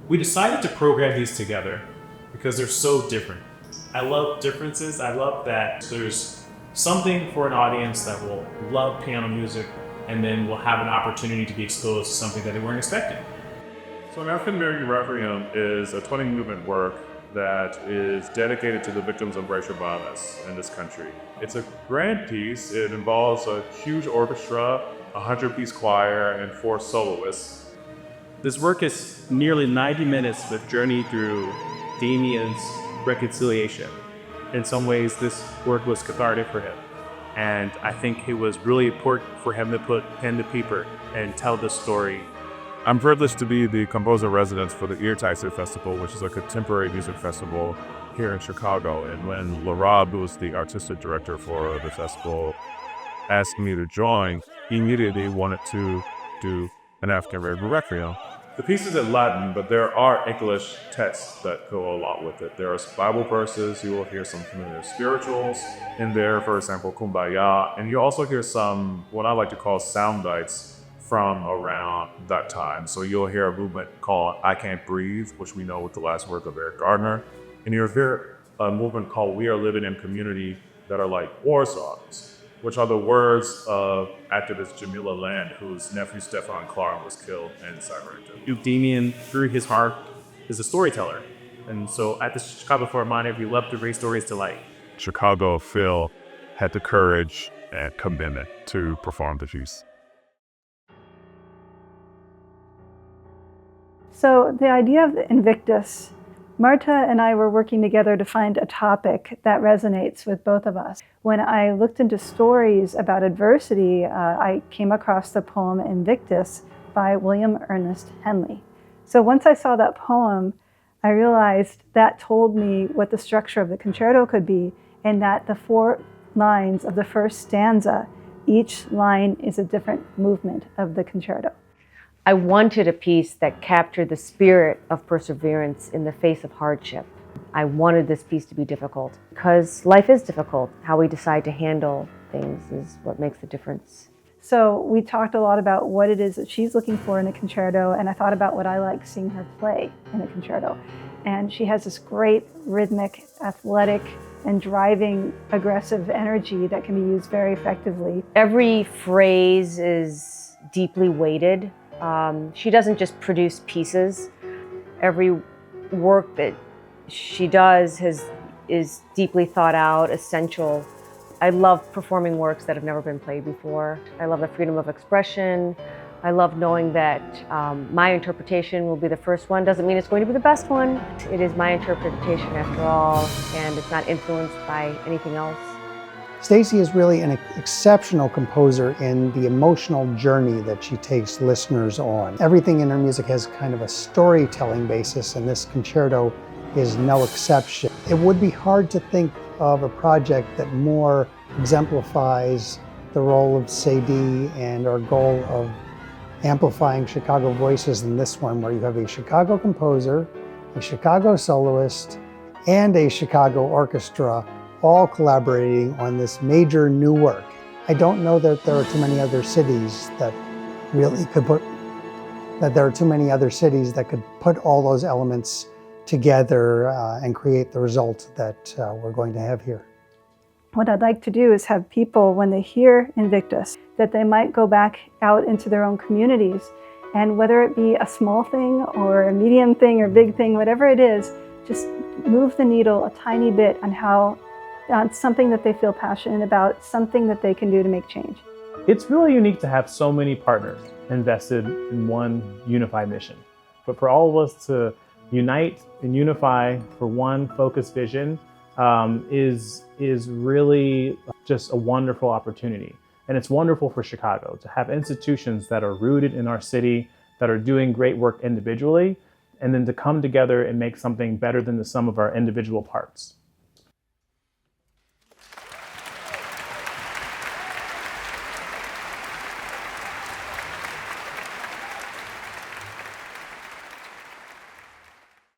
We decided to program these together because they're so different. I love differences. I love that there's something for an audience that will love piano music and then will have an opportunity to be exposed to something that they weren't expecting. So an African-American Requiem is a 20-movement work that is dedicated to the victims of racial violence in this country. It's a grand piece. It involves a huge orchestra, a 100-piece choir, and 4 soloists. This work is nearly 90 minutes with journey through Damien's reconciliation. In some ways, this work was cathartic for him. And I think it was really important for him to put pen to paper and tell the story. I'm privileged to be the composer resident for the Eartaxer Festival, which is a contemporary music festival here in Chicago. And when LaRob, who was the artistic director for the festival, asked me to join, he immediately wanted to do an African-American Requiem. The piece is in Latin, but there are English texts that go along with it. There are Bible verses. You will hear some familiar spirituals in there, for example, Kumbaya. And you also hear some, what I like to call sound bites from around that time. So you'll hear a movement called I Can't Breathe, which we know with the last work of Eric Gardner. And you'll hear a movement called We Are Living in Community that are like war songs, which are the words of activist Jamila Land, whose nephew Stefan Clark was killed in Cyberactive. Damien, through his heart, is a storyteller. And so at the Chicago Philharmonic, we love to bring stories to light. Chicago Phil had the courage and commitment to perform the piece. So the idea of the Invictus, Marta and I were working together to find a topic that resonates with both of us. When I looked into stories about adversity, I came across the poem Invictus by William Ernest Henley. So once I saw that poem, I realized that told me what the structure of the concerto could be, and that the 4 lines of the first stanza, each line is a different movement of the concerto. I wanted a piece that captured the spirit of perseverance in the face of hardship. I wanted this piece to be difficult because life is difficult. How we decide to handle things is what makes the difference. So we talked a lot about what it is that she's looking for in a concerto, and I thought about what I like seeing her play in a concerto. And she has this great rhythmic, athletic, and driving aggressive energy that can be used very effectively. Every phrase is deeply weighted. She doesn't just produce pieces. Every work that she does is deeply thought out, essential. I love performing works that have never been played before. I love the freedom of expression. I love knowing that my interpretation will be the first one. Doesn't mean it's going to be the best one. It is my interpretation after all, and it's not influenced by anything else. Stacy is really an exceptional composer in the emotional journey that she takes listeners on. Everything in her music has kind of a storytelling basis, and this concerto is no exception. It would be hard to think of a project that more exemplifies the role of Cedille and our goal of amplifying Chicago voices than this one, where you have a Chicago composer, a Chicago soloist, and a Chicago orchestra all collaborating on this major new work. I don't know that there are too many other cities that really could put all those elements together and create the result that we're going to have here. What I'd like to do is have people, when they hear Invictus, that they might go back out into their own communities, and whether it be a small thing or a medium thing or big thing, whatever it is, just move the needle a tiny bit on something that they feel passionate about, something that they can do to make change. It's really unique to have so many partners invested in one unified mission. But for all of us to unite and unify for one focused vision is really just a wonderful opportunity. And it's wonderful for Chicago to have institutions that are rooted in our city, that are doing great work individually, and then to come together and make something better than the sum of our individual parts.